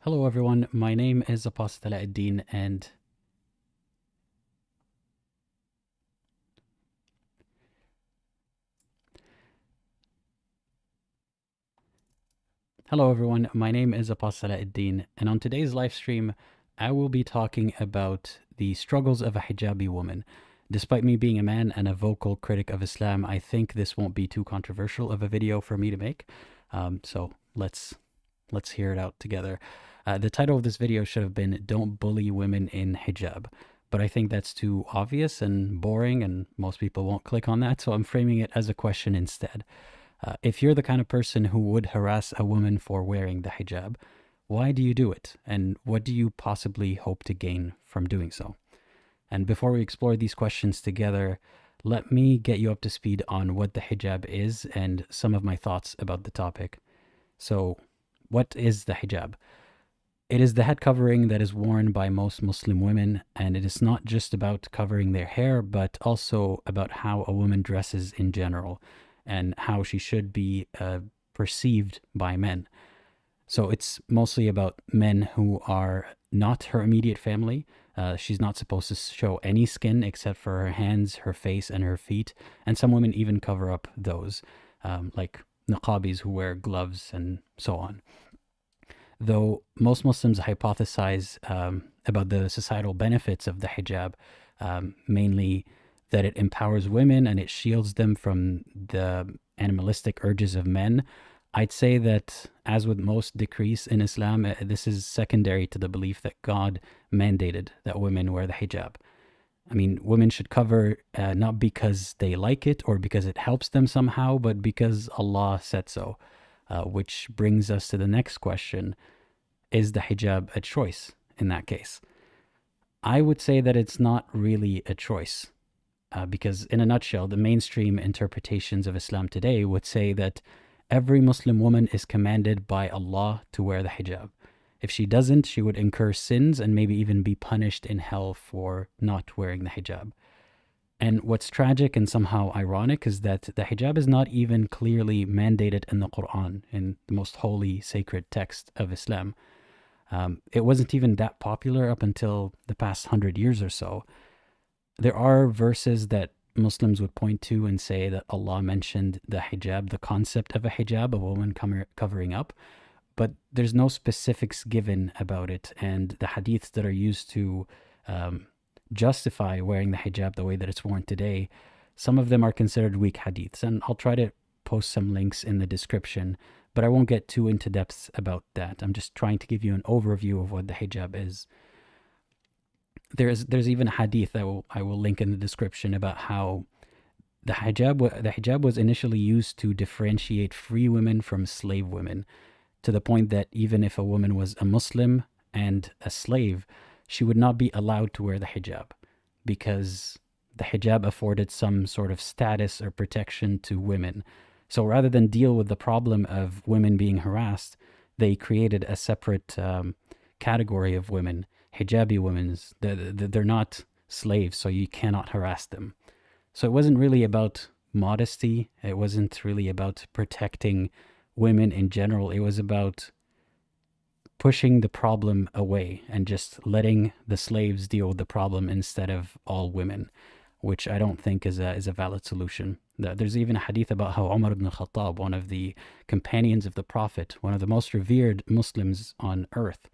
Hello everyone, my name is Apostate Aladdin and on today's live stream I will be talking about the struggles of a hijabi woman. Despite me being a man and a vocal critic of Islam, I think this won't be too controversial of a video for me to make. So let's hear it out together. The title of this video should have been "Don't Bully Women in Hijab," but I think that's too obvious and boring and most people won't click on that, so I'm framing it as a question instead. If you're the kind of person who would harass a woman for wearing the hijab, why do you do it? And what do you possibly hope to gain from doing so? And before we explore these questions together, let me get you up to speed on what the hijab is and some of my thoughts about the topic. So, what is the hijab? It is the head covering that is worn by most Muslim women, and it is not just about covering their hair, but also about how a woman dresses in general and how she should be perceived by men. So it's mostly about men who are not her immediate family. She's not supposed to show any skin except for her hands, her face, and her feet. And some women even cover up those, like niqabis who wear gloves and so on. Though most Muslims hypothesize about the societal benefits of the hijab, mainly that it empowers women and it shields them from the animalistic urges of men, I'd say that, as with most decrees in Islam, this is secondary to the belief that God mandated that women wear the hijab. I mean, women should cover not because they like it or because it helps them somehow, but because Allah said so. Which brings us to the next question. Is the hijab a choice in that case? I would say that it's not really a choice. Because in a nutshell, the mainstream interpretations of Islam today would say that every Muslim woman is commanded by Allah to wear the hijab. If she doesn't, she would incur sins and maybe even be punished in hell for not wearing the hijab. And what's tragic and somehow ironic is that the hijab is not even clearly mandated in the Quran, in the most holy, sacred text of Islam. It wasn't even that popular up until the past 100 years or so. There are verses that Muslims would point to and say that Allah mentioned the hijab, the concept of a hijab, a woman covering up, but there's no specifics given about it. And the hadiths that are used to justify wearing the hijab the way that it's worn today, some of them are considered weak hadiths. And I'll try to post some links in the description, but I won't get too into depth about that. I'm just trying to give you an overview of what the hijab is. There's even a hadith that I will link in the description about how the hijab was initially used to differentiate free women from slave women, to the point that even if a woman was a Muslim and a slave, she would not be allowed to wear the hijab because the hijab afforded some sort of status or protection to women. So rather than deal with the problem of women being harassed, they created a separate category of women, hijabi women. They're not slaves, so you cannot harass them. So it wasn't really about modesty. It wasn't really about protecting women in general. It was about pushing the problem away and just letting the slaves deal with the problem instead of all women, which I don't think is a valid solution. There's even a hadith about how Umar ibn Khattab, one of the companions of the Prophet, one of the most revered Muslims on earth,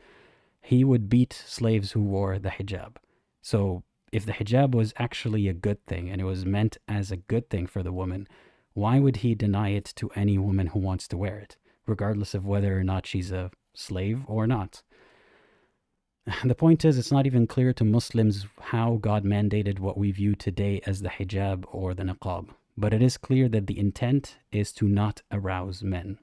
he would beat slaves who wore the hijab. So if the hijab was actually a good thing and it was meant as a good thing for the woman, why would he deny it to any woman who wants to wear it, regardless of whether or not she's a slave or not? The point is, it's not even clear to Muslims how God mandated what we view today as the hijab or the niqab, but it is clear that the intent is to not arouse men.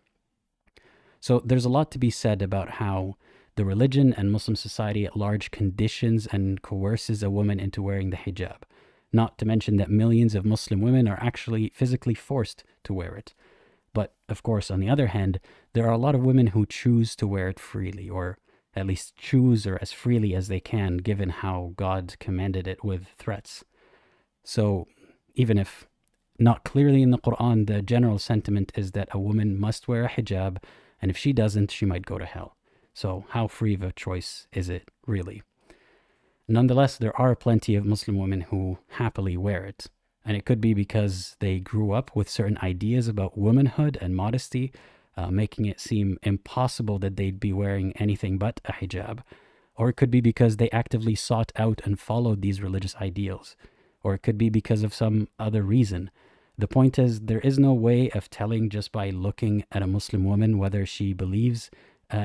So there's a lot to be said about how the religion and Muslim society at large conditions and coerces a woman into wearing the hijab, not to mention that millions of Muslim women are actually physically forced to wear it. But of course, on the other hand, there are a lot of women who choose to wear it freely, or at least choose or as freely as they can, given how God commanded it with threats. So even if not clearly in the Quran, the general sentiment is that a woman must wear a hijab, and if she doesn't, she might go to hell. So how free of a choice is it really? Nonetheless, there are plenty of Muslim women who happily wear it. And it could be because they grew up with certain ideas about womanhood and modesty, making it seem impossible that they'd be wearing anything but a hijab. Or it could be because they actively sought out and followed these religious ideals. Or it could be because of some other reason. The point is, there is no way of telling just by looking at a Muslim woman whether she believes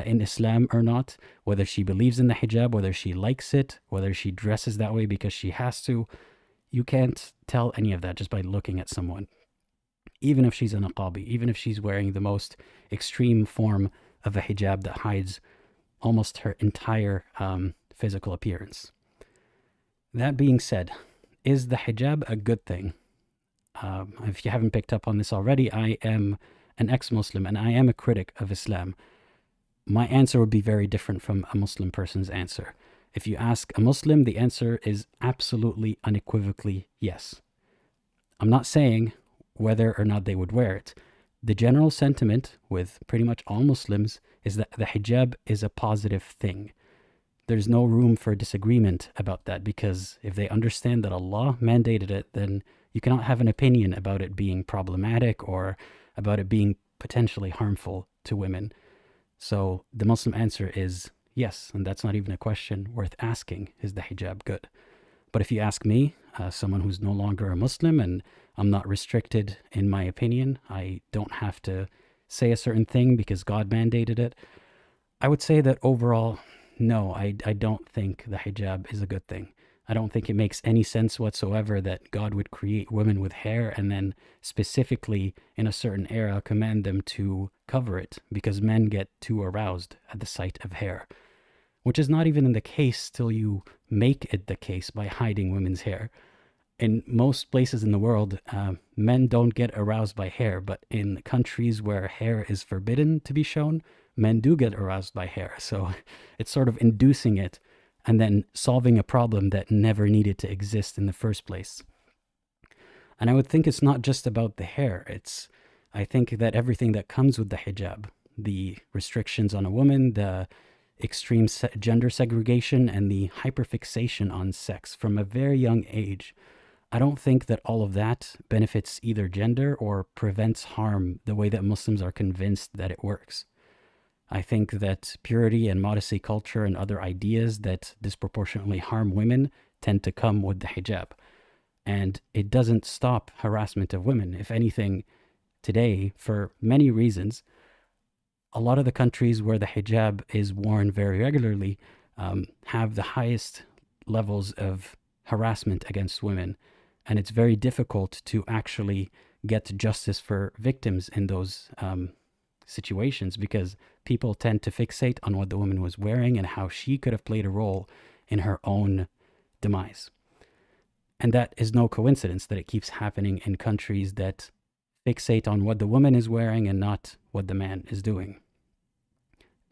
in Islam or not, whether she believes in the hijab, whether she likes it, whether she dresses that way because she has to. You can't tell any of that just by looking at someone. Even if she's a niqabi, even if she's wearing the most extreme form of a hijab that hides almost her entire physical appearance. That being said, is the hijab a good thing? If you haven't picked up on this already, I am an ex-Muslim and I am a critic of Islam. My answer would be very different from a Muslim person's answer. If you ask a Muslim, the answer is absolutely unequivocally yes. I'm not saying whether or not they would wear it. The general sentiment with pretty much all Muslims is that the hijab is a positive thing. There's no room for disagreement about that, because if they understand that Allah mandated it, then you cannot have an opinion about it being problematic or about it being potentially harmful to women. So the Muslim answer is yes, and that's not even a question worth asking. Is the hijab good? But if you ask me, someone who's no longer a Muslim, and I'm not restricted in my opinion, I don't have to say a certain thing because God mandated it, I would say that overall, no, I don't think the hijab is a good thing. I don't think it makes any sense whatsoever that God would create women with hair and then specifically in a certain era command them to cover it, because men get too aroused at the sight of hair, which is not even in the case till you make it the case by hiding women's hair. In most places in the world, men don't get aroused by hair, but in countries where hair is forbidden to be shown, men do get aroused by hair. So it's sort of inducing it and then solving a problem that never needed to exist in the first place. And I would think it's not just about the hair. I think that everything that comes with the hijab, the restrictions on a woman, the extreme gender segregation, and the hyperfixation on sex from a very young age, I don't think that all of that benefits either gender or prevents harm the way that Muslims are convinced that it works. I think that purity and modesty culture and other ideas that disproportionately harm women tend to come with the hijab. And it doesn't stop harassment of women. If anything, today, for many reasons, a lot of the countries where the hijab is worn very regularly have the highest levels of harassment against women. And it's very difficult to actually get justice for victims in those situations, because people tend to fixate on what the woman was wearing and how she could have played a role in her own demise. And that is no coincidence that it keeps happening in countries that fixate on what the woman is wearing and not what the man is doing.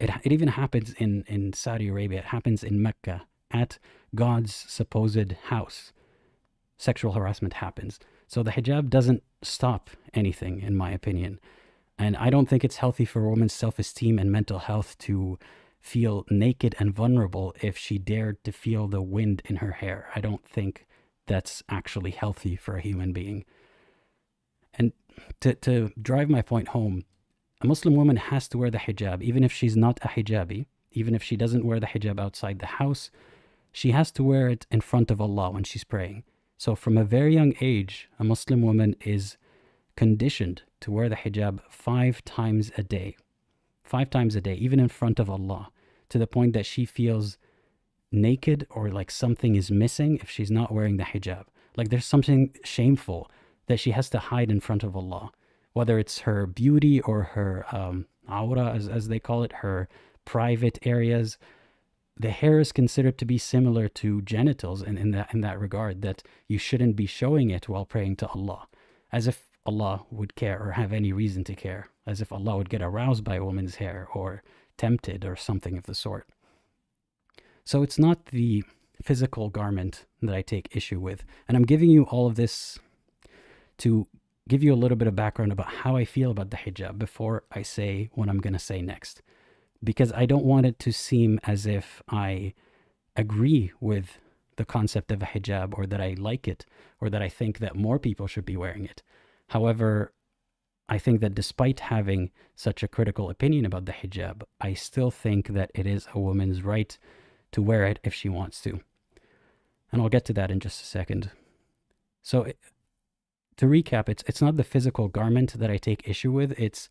It even happens in Saudi Arabia. It happens in Mecca, at God's supposed house. Sexual harassment happens. So the hijab doesn't stop anything, in my opinion. And I don't think it's healthy for a woman's self-esteem and mental health to feel naked and vulnerable if she dared to feel the wind in her hair. I don't think that's actually healthy for a human being. And to drive my point home, a Muslim woman has to wear the hijab, even if she's not a hijabi, even if she doesn't wear the hijab outside the house, she has to wear it in front of Allah when she's praying. So from a very young age, a Muslim woman is conditioned to wear the hijab 5 times a day. 5 times a day, even in front of Allah, to the point that she feels naked or like something is missing if she's not wearing the hijab. Like there's something shameful that she has to hide in front of Allah, whether it's her beauty or her aura, as they call it, her private areas. The hair is considered to be similar to genitals in that regard, that you shouldn't be showing it while praying to Allah, as if Allah would care or have any reason to care, as if Allah would get aroused by a woman's hair or tempted or something of the sort. So it's not the physical garment that I take issue with. And I'm giving you all of this to give you a little bit of background about how I feel about the hijab before I say what I'm going to say next. because I don't want it to seem as if I agree with the concept of a hijab, or that I like it, or that I think that more people should be wearing it. However, I think that despite having such a critical opinion about the hijab, I still think that it is a woman's right to wear it if she wants to. And I'll get to that in just a second. So to recap, it's not the physical garment that I take issue with, it's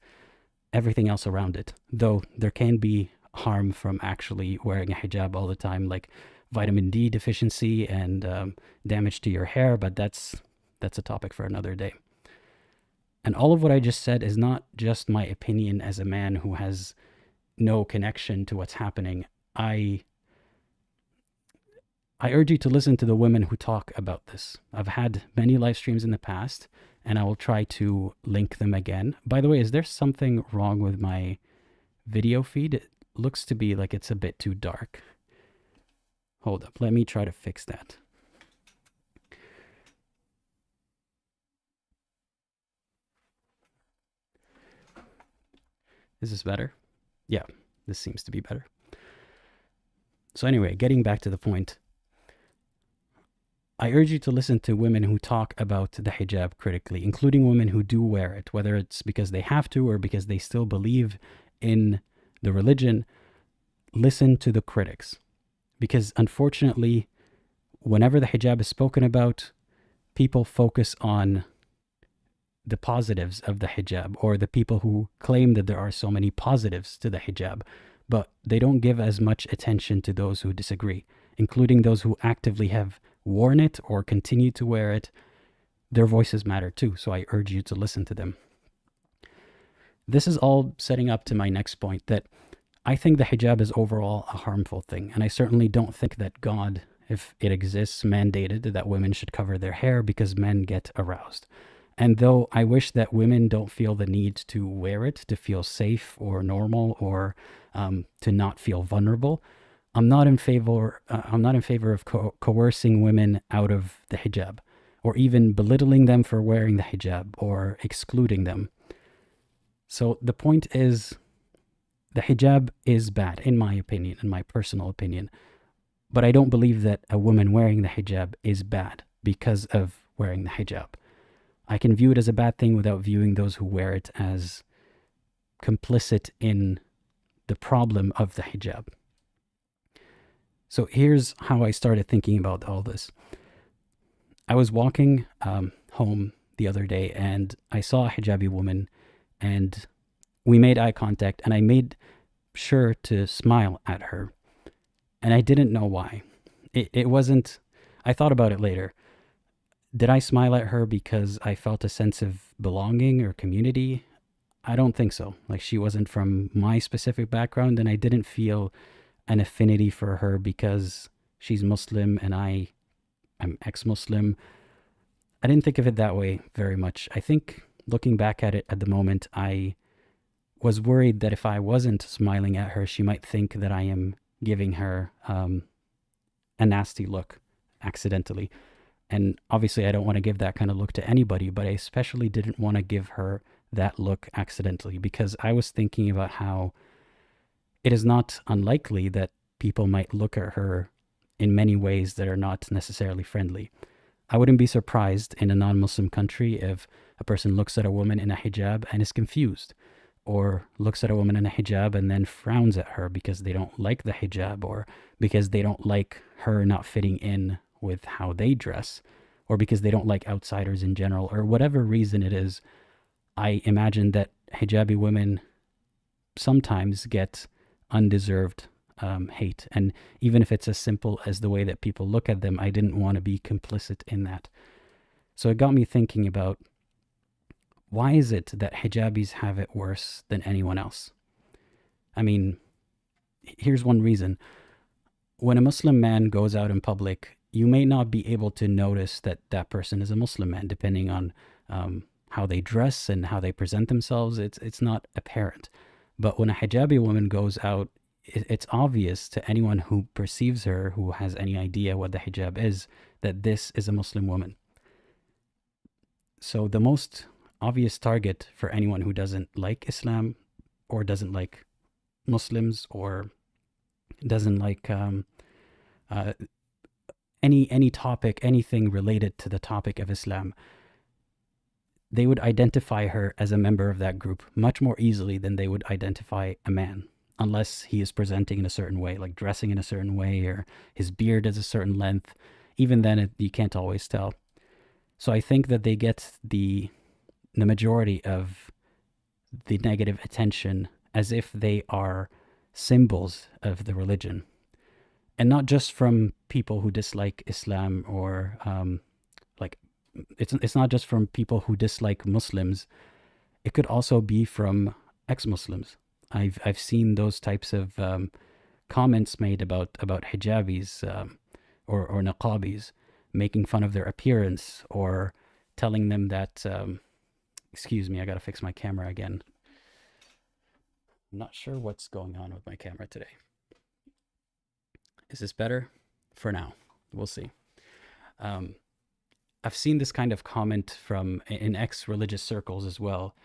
everything else around it. Though there can be harm from actually wearing a hijab all the time, like vitamin D deficiency and damage to your hair, but that's a topic for another day. And all of what I just said is not just my opinion as a man who has no connection to what's happening. I urge you to listen to the women who talk about this. I've had many live streams in the past, and I will try to link them again. By the way, is there something wrong with my video feed? It looks to be like it's a bit too dark. Hold up, let me try to fix that. Is this better? Yeah, this seems to be better. So anyway, getting back to the point, I urge you to listen to women who talk about the hijab critically, including women who do wear it, whether it's because they have to or because they still believe in the religion. Listen to the critics. Because unfortunately, whenever the hijab is spoken about, people focus on the positives of the hijab, or the people who claim that there are so many positives to the hijab, but they don't give as much attention to those who disagree, including those who actively have worn it or continue to wear it. Their voices matter too, so I urge you to listen to them. This is all setting up to my next point, that I think the hijab is overall a harmful thing, and I certainly don't think that God, if it exists, mandated that women should cover their hair because men get aroused. And though I wish that women don't feel the need to wear it to feel safe or normal, or to not feel vulnerable, I'm not in favor of coercing women out of the hijab, or even belittling them for wearing the hijab, or excluding them. So the point is, the hijab is bad, in my opinion, in my personal opinion. But I don't believe that a woman wearing the hijab is bad because of wearing the hijab. I can view it as a bad thing without viewing those who wear it as complicit in the problem of the hijab. So here's how I started thinking about all this. I was walking home the other day, and I saw a hijabi woman, and we made eye contact, and I made sure to smile at her. And I didn't know why. It wasn't, I thought about it later. Did I smile at her because I felt a sense of belonging or community? I don't think so. Like, she wasn't from my specific background, and I didn't feel an affinity for her because she's Muslim and I'm ex-Muslim. I didn't think of it that way very much. I think looking back at it at the moment, I was worried that if I wasn't smiling at her, she might think that I am giving her a nasty look accidentally. And obviously I don't want to give that kind of look to anybody, but I especially didn't want to give her that look accidentally, because I was thinking about how it is not unlikely that people might look at her in many ways that are not necessarily friendly. I wouldn't be surprised in a non-Muslim country if a person looks at a woman in a hijab and is confused, or looks at a woman in a hijab and then frowns at her because they don't like the hijab, or because they don't like her not fitting in with how they dress, or because they don't like outsiders in general, or whatever reason it is. I imagine that hijabi women sometimes get undeserved hate. And even if it's as simple as the way that people look at them, I didn't want to be complicit in that. So it got me thinking about, why is it that hijabis have it worse than anyone else? I mean, here's one reason. When a Muslim man goes out in public, you may not be able to notice that that person is a Muslim man, depending on how they dress and how they present themselves. It's not apparent. But when a hijabi woman goes out, it's obvious to anyone who perceives her, who has any idea what the hijab is, that this is a Muslim woman. So the most obvious target for anyone who doesn't like Islam, or doesn't like Muslims or doesn't like uh, any topic, anything related to the topic of Islam, they would identify her as a member of that group much more easily than they would identify a man, unless he is presenting in a certain way, like dressing in a certain way, or his beard is a certain length. Even then, you can't always tell. So I think that they get the majority of the negative attention as if they are symbols of the religion, and not just from people who dislike Islam or like it's not just from people who dislike Muslims. It could also be from ex-Muslims. I've seen those types of comments made about hijabis or niqabis, making fun of their appearance or telling them that excuse me, I gotta fix my camera again. I'm not sure what's going on with my camera today. Is this better? For now, we'll see. I've seen this kind of comment from in ex-religious circles as well,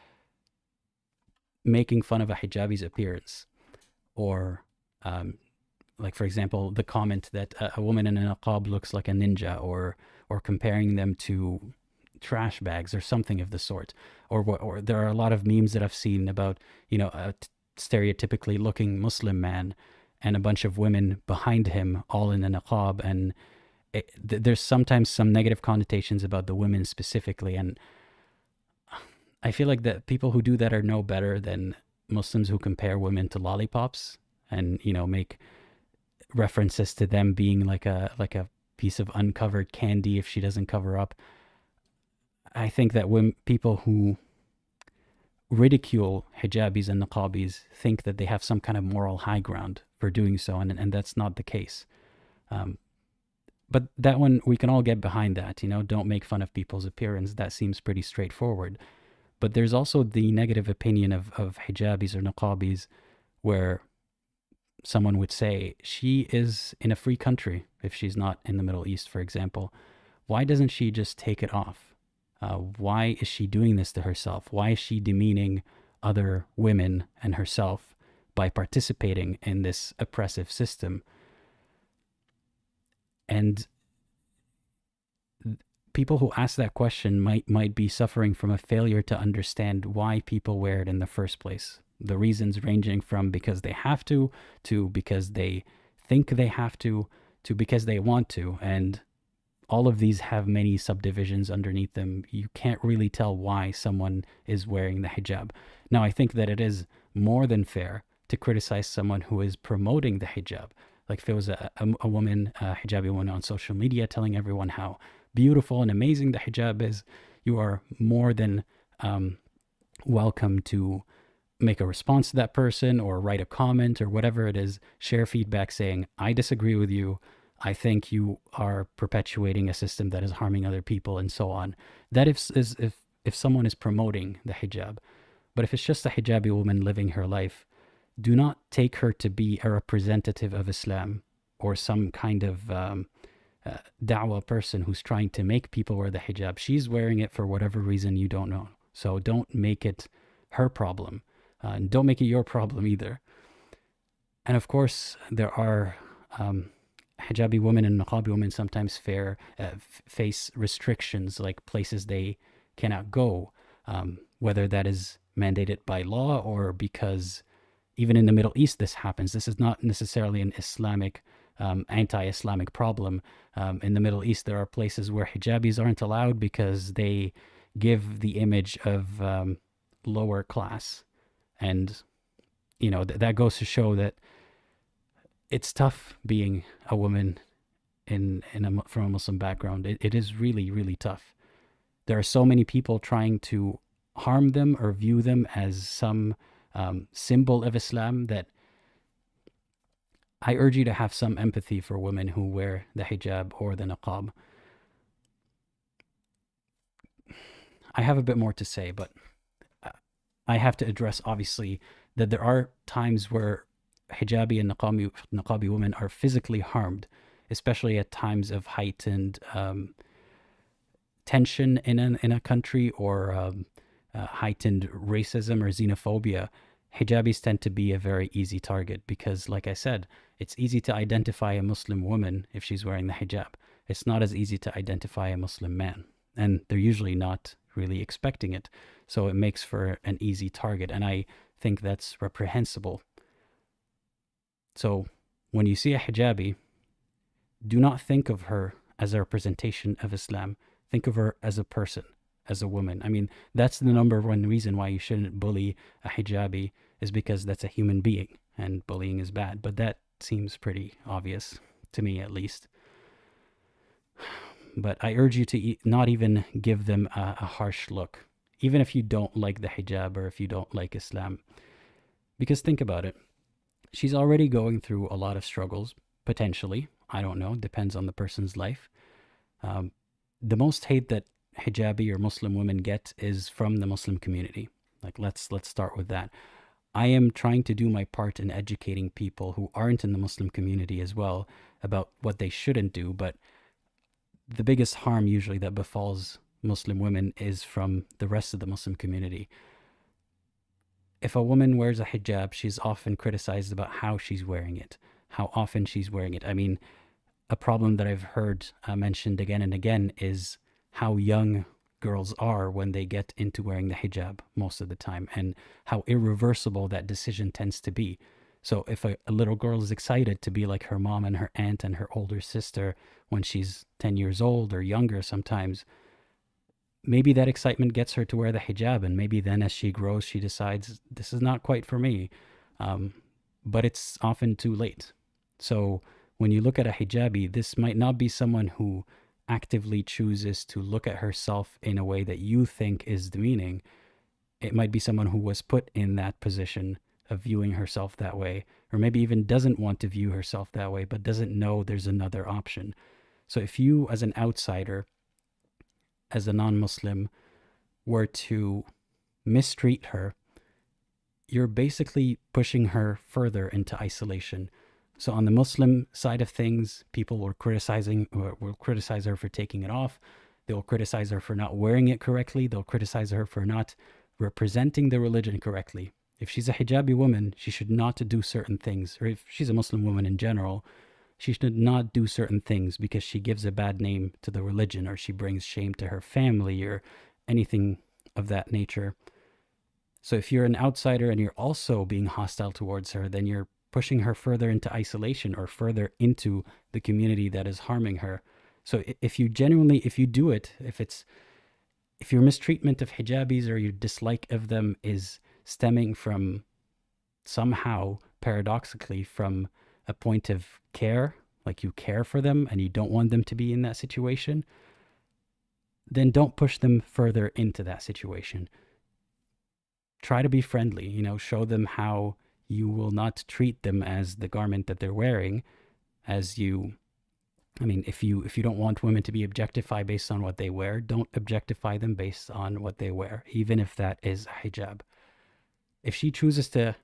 making fun of a hijabi's appearance, or like for example, the comment that a woman in a niqab looks like a ninja, or comparing them to trash bags or something of the sort, or there are a lot of memes that I've seen about, you know, a stereotypically looking Muslim man and a bunch of women behind him all in a niqab, and there's sometimes some negative connotations about the women specifically, and I feel like that people who do that are no better than Muslims who compare women to lollipops and, you know, make references to them being like a piece of uncovered candy if she doesn't cover up. I think that when people who ridicule hijabis and niqabis think that they have some kind of moral high ground for doing so, and that's not the case. But that one, we can all get behind that, you know, don't make fun of people's appearance. That seems pretty straightforward. But there's also the negative opinion of hijabis or niqabis, where someone would say, she is in a free country if she's not in the Middle East, for example. Why doesn't she just take it off? Why is she doing this to herself? Why is she demeaning other women and herself by participating in this oppressive system? And people who ask that question might be suffering from a failure to understand why people wear it in the first place. The reasons ranging from because they have to because they think they have to because they want to. And all of these have many subdivisions underneath them. You can't really tell why someone is wearing the hijab. Now, I think that it is more than fair to criticize someone who is promoting the hijab. Like if there was a woman, a hijabi woman on social media telling everyone how beautiful and amazing the hijab is, you are more than welcome to make a response to that person or write a comment or whatever it is, share feedback saying, I disagree with you. I think you are perpetuating a system that is harming other people and so on. That if someone is promoting the hijab. But if it's just a hijabi woman living her life, do not take her to be a representative of Islam or some kind of da'wah person who's trying to make people wear the hijab. She's wearing it for whatever reason you don't know. So don't make it her problem. And don't make it your problem either. And of course, there are hijabi women and niqabi women sometimes face restrictions, like places they cannot go, whether that is mandated by law or because even in the Middle East this happens. This is not necessarily an Islamic, anti-Islamic problem. In the Middle East, there are places where hijabis aren't allowed because they give the image of lower class. And, you know, that goes to show that it's tough being a woman from a Muslim background. It is really, really tough. There are so many people trying to harm them or view them as some symbol of Islam that I urge you to have some empathy for women who wear the hijab or the niqab. I have a bit more to say, but I have to address, obviously, that there are times where hijabi and niqabi women are physically harmed, especially at times of heightened tension in a country or heightened racism or xenophobia. hijabis tend to be a very easy target because, like I said, it's easy to identify a Muslim woman if she's wearing the hijab. It's not as easy to identify a Muslim man, and they're usually not really expecting it. So it makes for an easy target, and I think that's reprehensible. So when you see a hijabi, do not think of her as a representation of Islam. Think of her as a person, as a woman. I mean, that's the number one reason why you shouldn't bully a hijabi, is because that's a human being and bullying is bad. But that seems pretty obvious, to me at least. But I urge you to not even give them a harsh look, even if you don't like the hijab or if you don't like Islam. Because think about it. She's already going through a lot of struggles, potentially. I don't know, depends on the person's life. The most hate that hijabi or Muslim women get is from the Muslim community. Like, let's start with that. I am trying to do my part in educating people who aren't in the Muslim community as well about what they shouldn't do, but the biggest harm usually that befalls Muslim women is from the rest of the Muslim community. If a woman wears a hijab, she's often criticized about how she's wearing it, how often she's wearing it. I mean, a problem that I've heard mentioned again and again is how young girls are when they get into wearing the hijab most of the time, and how irreversible that decision tends to be. So if a little girl is excited to be like her mom and her aunt and her older sister when she's 10 years old or younger sometimes, maybe that excitement gets her to wear the hijab, and maybe then as she grows, she decides, this is not quite for me. But it's often too late. So when you look at a hijabi, this might not be someone who actively chooses to look at herself in a way that you think is demeaning. It might be someone who was put in that position of viewing herself that way, or maybe even doesn't want to view herself that way, but doesn't know there's another option. So if you, as an outsider, as a non-Muslim, were to mistreat her, you're basically pushing her further into isolation. So on the Muslim side of things, people will criticize her for taking it off. They'll criticize her for not wearing it correctly. They'll criticize her for not representing the religion correctly. If she's a hijabi woman, she should not do certain things. Or if she's a Muslim woman in general, she should not do certain things because she gives a bad name to the religion, or she brings shame to her family, or anything of that nature. So if you're an outsider and you're also being hostile towards her, then you're pushing her further into isolation or further into the community that is harming her. So if you do it, if your mistreatment of hijabis or your dislike of them is stemming from somehow, paradoxically, from a point of care, like you care for them and you don't want them to be in that situation, then don't push them further into that situation. Try to be friendly, show them how you will not treat them as the garment that they're wearing, if you don't want women to be objectified based on what they wear, don't objectify them based on what they wear, even if that is a hijab. If she chooses to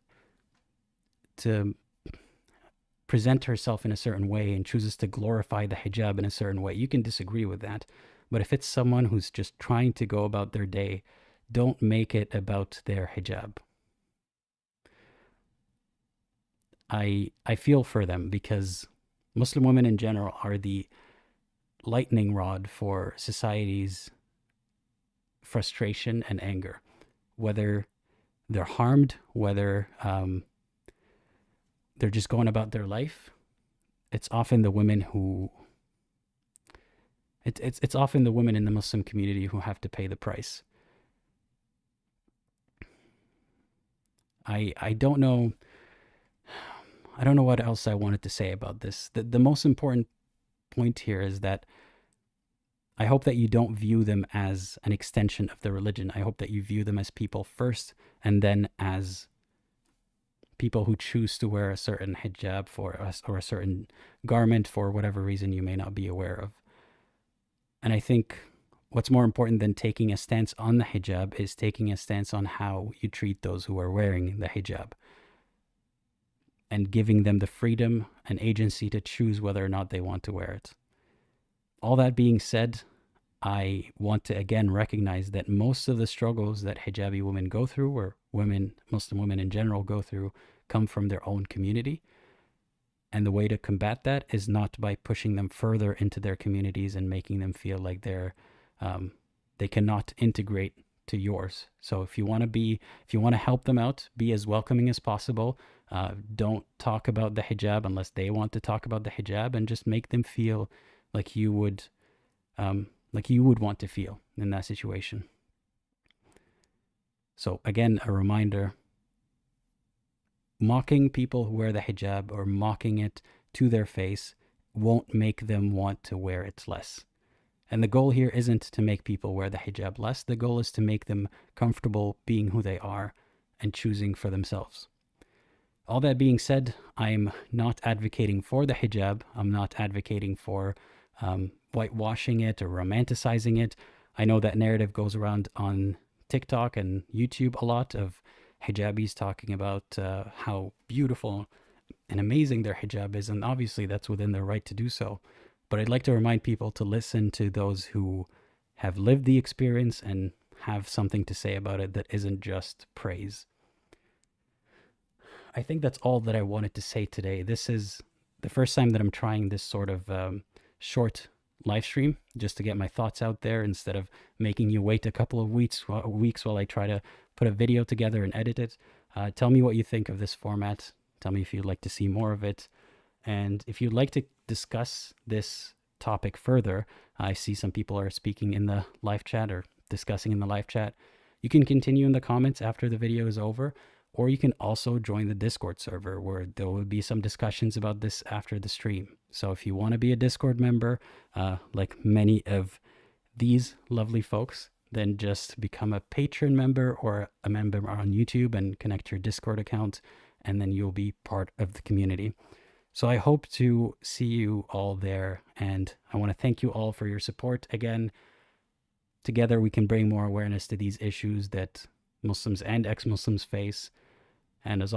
present herself in a certain way and chooses to glorify the hijab in a certain way, you can disagree with that. But if it's someone who's just trying to go about their day, don't make it about their hijab. I feel for them, because Muslim women in general are the lightning rod for society's frustration and anger. Whether they're harmed, whether they're just going about their life, it's often the women who... It's often the women in the Muslim community who have to pay the price. I don't know what else I wanted to say about this. The most important point here is that I hope that you don't view them as an extension of the religion. I hope that you view them as people first, and then as people who choose to wear a certain hijab for us, or a certain garment for whatever reason you may not be aware of. And I think what's more important than taking a stance on the hijab is taking a stance on how you treat those who are wearing the hijab, and giving them the freedom and agency to choose whether or not they want to wear it. All that being said, I want to again recognize that most of the struggles that hijabi women go through, or women, Muslim women in general go through, come from their own community. And the way to combat that is not by pushing them further into their communities and making them feel like they cannot integrate to yours. So if you want to help them out, be as welcoming as possible. Don't talk about the hijab unless they want to talk about the hijab, and just make them feel like you would want to feel in that situation. So again, a reminder, mocking people who wear the hijab or mocking it to their face won't make them want to wear it less. And the goal here isn't to make people wear the hijab less. The goal is to make them comfortable being who they are and choosing for themselves. All that being said, I'm not advocating for the hijab. I'm not advocating for whitewashing it or romanticizing it. I know that narrative goes around on TikTok and YouTube a lot, of hijabis talking about how beautiful and amazing their hijab is, and obviously that's within their right to do so. But I'd like to remind people to listen to those who have lived the experience and have something to say about it that isn't just praise. I think that's all that I wanted to say today. This is the first time that I'm trying this sort of short live stream, just to get my thoughts out there instead of making you wait a couple of weeks while I try to put a video together and edit it. Tell me what you think of this format. Tell me if you'd like to see more of it. And if you'd like to discuss this topic further, I see some people are speaking in the live chat or discussing in the live chat. You can continue in the comments after the video is over, or you can also join the Discord server where there will be some discussions about this after the stream. So if you want to be a Discord member, like many of these lovely folks, then just become a patron member or a member on YouTube and connect your Discord account, and then you'll be part of the community. So I hope to see you all there, and I want to thank you all for your support. Again, together we can bring more awareness to these issues that Muslims and ex-Muslims face. And as